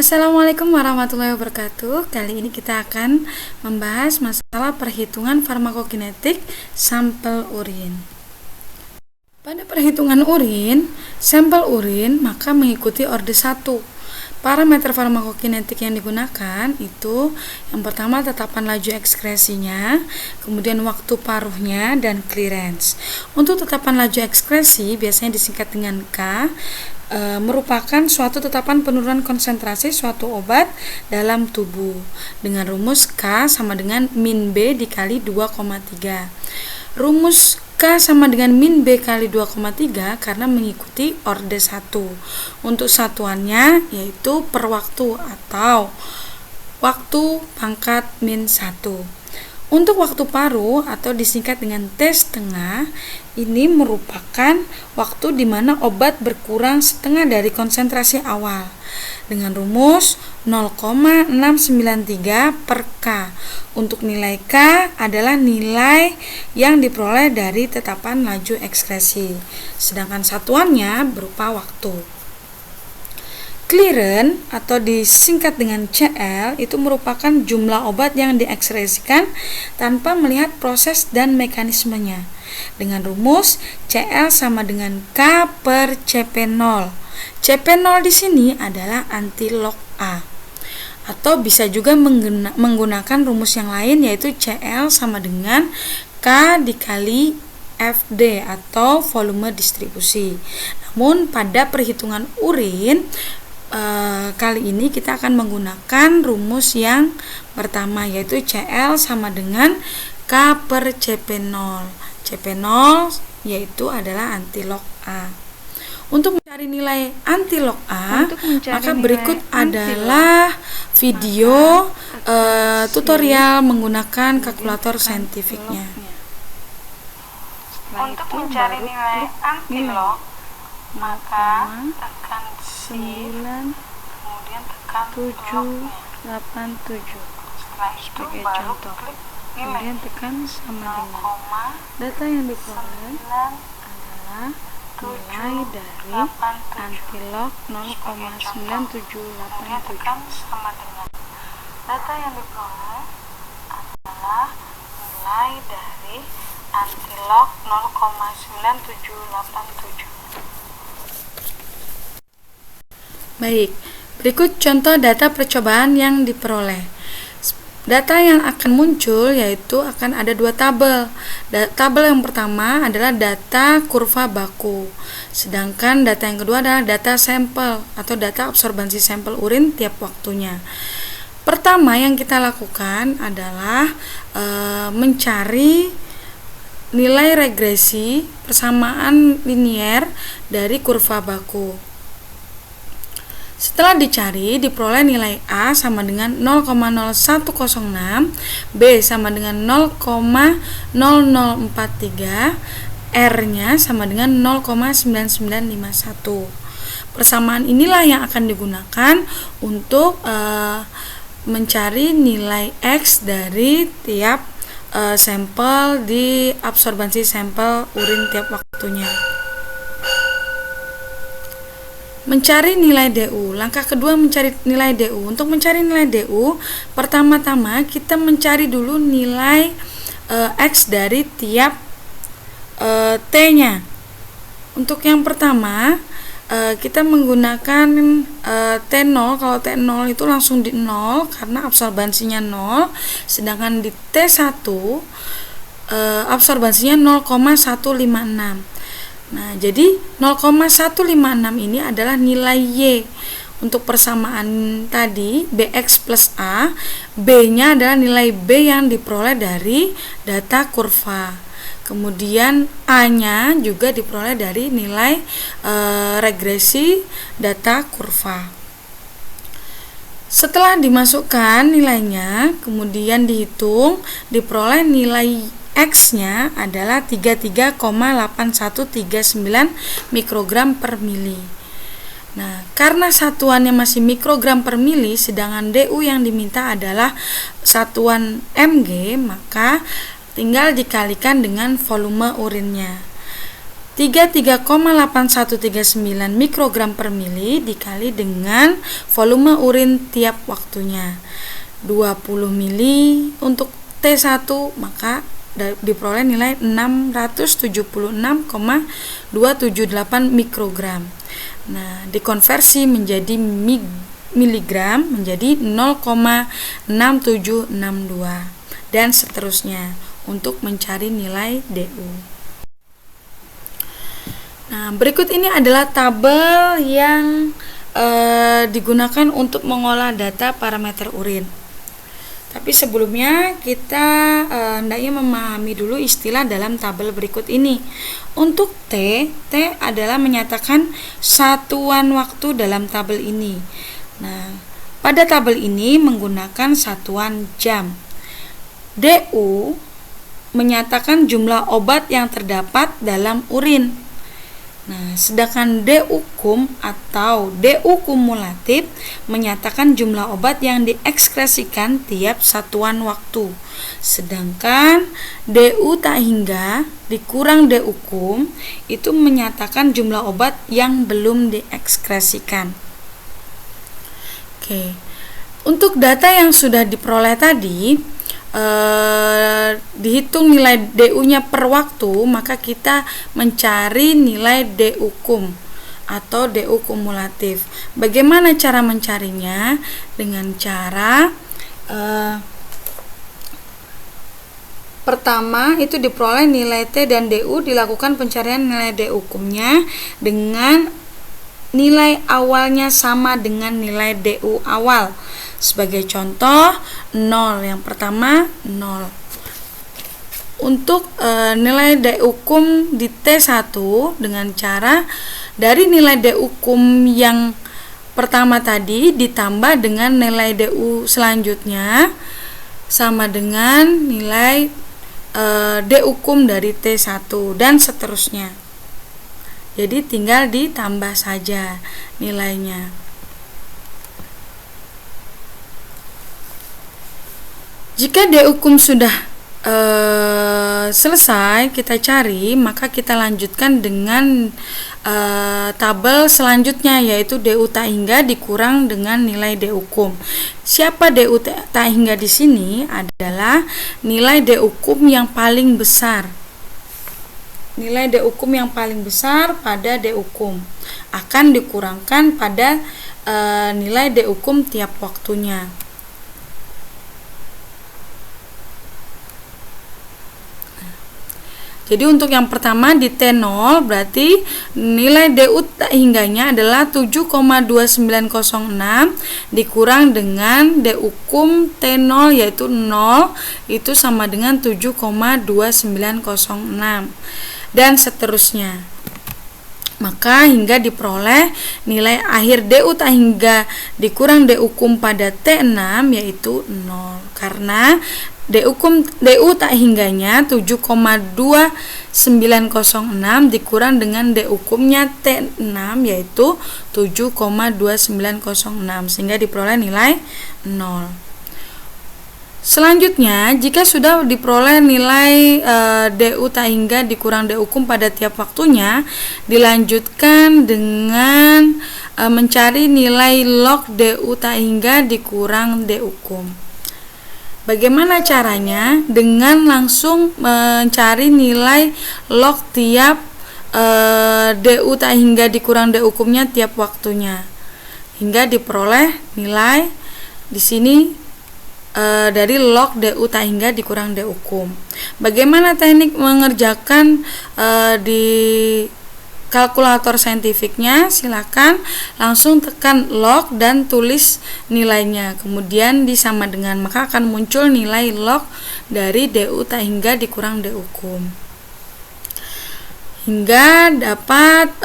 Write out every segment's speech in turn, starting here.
Assalamualaikum warahmatullahi wabarakatuh. Kali ini kita akan membahas masalah perhitungan farmakokinetik sampel urin. Pada perhitungan urin, sampel urin maka mengikuti orde 1. Parameter farmakokinetik yang digunakan itu yang pertama tetapan laju ekskresinya, kemudian waktu paruhnya, dan clearance. Untuk tetapan laju ekskresi biasanya disingkat dengan K, merupakan suatu tetapan penurunan konsentrasi suatu obat dalam tubuh dengan rumus K sama dengan min B dikali 2,3. Rumus K sama dengan min B kali 2,3 karena mengikuti orde 1. Untuk satuannya yaitu per waktu atau waktu pangkat min 1. Untuk waktu paruh atau disingkat dengan T setengah, ini merupakan waktu di mana obat berkurang setengah dari konsentrasi awal dengan rumus 0,693 per K. Untuk nilai K adalah nilai yang diperoleh dari tetapan laju ekskresi, sedangkan satuannya berupa waktu. Clearance atau disingkat dengan CL itu merupakan jumlah obat yang diekskresikan tanpa melihat proses dan mekanismenya dengan rumus CL sama dengan K per CP0. CP0 di sini adalah anti-log A. Atau bisa juga menggunakan rumus yang lain yaitu CL sama dengan K dikali FD atau volume distribusi. Namun pada perhitungan urin kali ini kita akan menggunakan rumus yang pertama yaitu CL sama dengan K per CP0. CP0 yaitu adalah anti-log A. Untuk mencari nilai anti-log A, maka berikut adalah video tutorial menggunakan kalkulator saintifiknya. Untuk mencari nilai anti-log, maka tekan shift, kemudian tekan 787 setelah itu sebagai baru contoh. klik Kemudian nilai tekan sama dengan data yang diperoleh adalah nilai dari anti-log 0,9787. tekan sama dengan data yang diperoleh adalah nilai dari anti-log 0,9787. Baik, berikut contoh data percobaan yang diperoleh. Data yang akan muncul yaitu akan ada dua tabel. Tabel yang pertama adalah data kurva baku, sedangkan data yang kedua adalah data sampel atau data absorbansi sampel urin tiap waktunya. Pertama yang kita lakukan adalah mencari nilai regresi persamaan linier dari kurva baku. Setelah dicari, diperoleh nilai A sama dengan 0,0106, B sama dengan 0,0043, R-nya sama dengan 0,9951. Persamaan inilah yang akan digunakan untuk mencari nilai X dari tiap sampel di absorbansi sampel urin tiap waktunya. Mencari nilai DU. Langkah kedua mencari nilai DU. Untuk mencari nilai DU, pertama-tama kita mencari dulu nilai X dari tiap T-nya. Untuk yang pertama, kita menggunakan T0. Kalau T0 itu langsung di 0 karena absorbansinya 0, sedangkan di T1 absorbansinya 0,156. Nah, jadi 0,156 ini adalah nilai Y. Untuk persamaan tadi BX plus A, B-nya adalah nilai B yang diperoleh dari data kurva. Kemudian A-nya juga diperoleh dari nilai regresi data kurva. Setelah dimasukkan nilainya, kemudian dihitung, diperoleh nilai X-nya adalah 33,8139 mikrogram per mili. Nah, karena satuannya masih mikrogram per mili, sedangkan DU yang diminta adalah satuan mg, maka tinggal dikalikan dengan volume urinnya. 33,8139 mikrogram per mili dikali dengan volume urin tiap waktunya 20 mili untuk T1, maka diperoleh nilai 676,278 mikrogram. Nah, dikonversi menjadi miligram menjadi 0,6762 dan seterusnya untuk mencari nilai DU. Nah, berikut ini adalah tabel yang digunakan untuk mengolah data parameter urin. Tapi sebelumnya kita hendaknya memahami dulu istilah dalam tabel berikut ini. Untuk T adalah menyatakan satuan waktu dalam tabel ini. Nah, pada tabel ini menggunakan satuan jam. DU menyatakan jumlah obat yang terdapat dalam urin. Nah, sedangkan DU kum atau DU kumulatif menyatakan jumlah obat yang diekskresikan tiap satuan waktu. Sedangkan DU tak hingga dikurang DU kum itu menyatakan jumlah obat yang belum diekskresikan. Oke. Untuk data yang sudah diperoleh tadi, dihitung nilai DU-nya per waktu, maka kita mencari nilai DU kum atau DU kumulatif. Bagaimana cara mencarinya? Dengan cara pertama itu diperoleh nilai T dan DU, dilakukan pencarian nilai DU kumnya dengan nilai awalnya sama dengan nilai DU awal. Sebagai contoh, 0 yang pertama 0. Untuk nilai DU kum di T1 dengan cara dari nilai DU kum yang pertama tadi ditambah dengan nilai DU selanjutnya sama dengan nilai DU kum dari T1 dan seterusnya. Jadi tinggal ditambah saja nilainya. Jika DU kum sudah selesai kita cari, maka kita lanjutkan dengan tabel selanjutnya, yaitu DU tak hingga dikurang dengan nilai DU kum. Siapa DU tak hingga di sini? Adalah nilai DU kum yang paling besar. Nilai DU kum yang paling besar pada DU kum akan dikurangkan pada nilai DU kum tiap waktunya. Jadi untuk yang pertama di T0 berarti nilai DU tak hingganya adalah 7,2906 dikurang dengan DU kum T0 yaitu 0 itu sama dengan 7,2906 dan seterusnya. Maka hingga diperoleh nilai akhir DU tak hingga dikurang DU kum pada T6 yaitu 0 karena DU tak hingganya 7,2906 dikurang dengan DU kumnya T6 yaitu 7,2906 sehingga diperoleh nilai 0. Selanjutnya, jika sudah diperoleh nilai DU tak hingga dikurang DU kum pada tiap waktunya, dilanjutkan dengan mencari nilai log DU tak hingga dikurang DU kum. Bagaimana caranya? Dengan langsung mencari nilai log tiap DU tak hingga dikurang DU kumnya tiap waktunya hingga diperoleh nilai di sini dari log DU tak hingga dikurang DU kum. Bagaimana teknik mengerjakan di kalkulator saintifiknya? Silakan langsung tekan log dan tulis nilainya, kemudian disama dengan, maka akan muncul nilai log dari DU tak hingga dikurang DU kum hingga dapat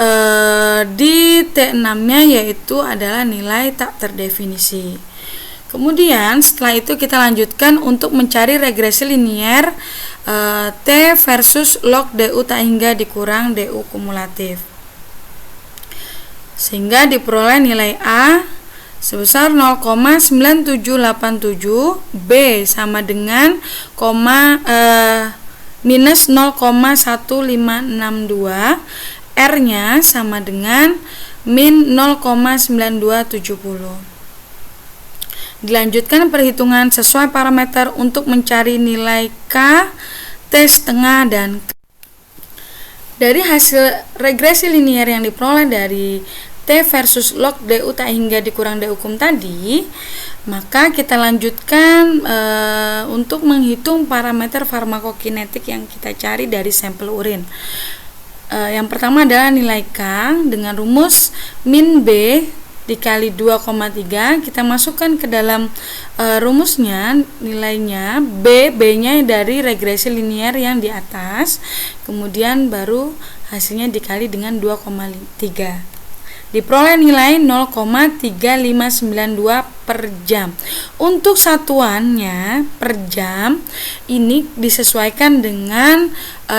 di T6 nya yaitu adalah nilai tak terdefinisi. Kemudian setelah itu kita lanjutkan untuk mencari regresi linier T versus log DU tak hingga dikurang DU kumulatif, sehingga diperoleh nilai A sebesar 0,9787, B sama dengan minus 0,1562, R-nya sama dengan min 0,9270. Dilanjutkan perhitungan sesuai parameter untuk mencari nilai K, T setengah, dan K. Dari hasil regresi linier yang diperoleh dari T versus log DU tak hingga dikurang DU kum tadi, maka kita lanjutkan untuk menghitung parameter farmakokinetik yang kita cari dari sampel urin. Yang pertama adalah nilai K dengan rumus min B dikali 2,3. Kita masukkan ke dalam rumusnya nilainya B-nya dari regresi linier yang di atas, kemudian baru hasilnya dikali dengan 2,3. Diperoleh nilai 0,3592 per jam. Untuk satuannya per jam ini disesuaikan dengan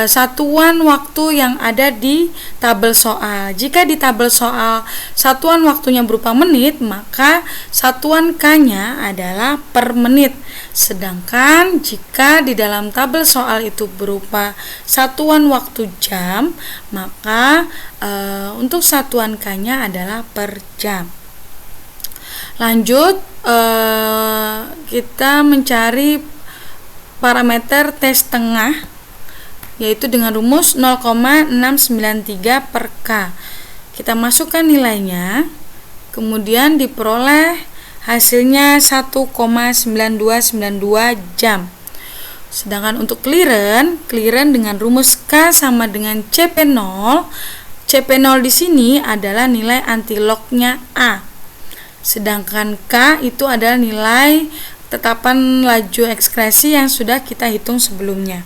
satuan waktu yang ada di tabel soal. Jika di tabel soal satuan waktunya berupa menit, maka satuan K-nya adalah per menit. Sedangkan jika di dalam tabel soal itu berupa satuan waktu jam, maka untuk satuan K-nya adalah per jam. Lanjut, kita mencari parameter T setengah, yaitu dengan rumus 0,693 per K. Kita masukkan nilainya, kemudian diperoleh hasilnya 1,9292 jam. Sedangkan untuk clearance dengan rumus K sama dengan CP0. CP0 di sini adalah nilai antilognya A. Sedangkan K itu adalah nilai tetapan laju ekskresi yang sudah kita hitung sebelumnya.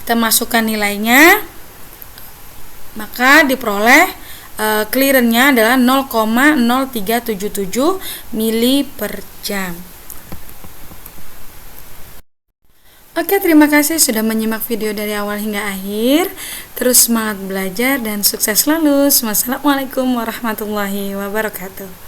Kita masukkan nilainya, maka diperoleh clearance-nya adalah 0,0377 mili per jam. Oke, terima kasih sudah menyimak video dari awal hingga akhir. Terus semangat belajar dan sukses selalu. Wassalamualaikum warahmatullahi wabarakatuh.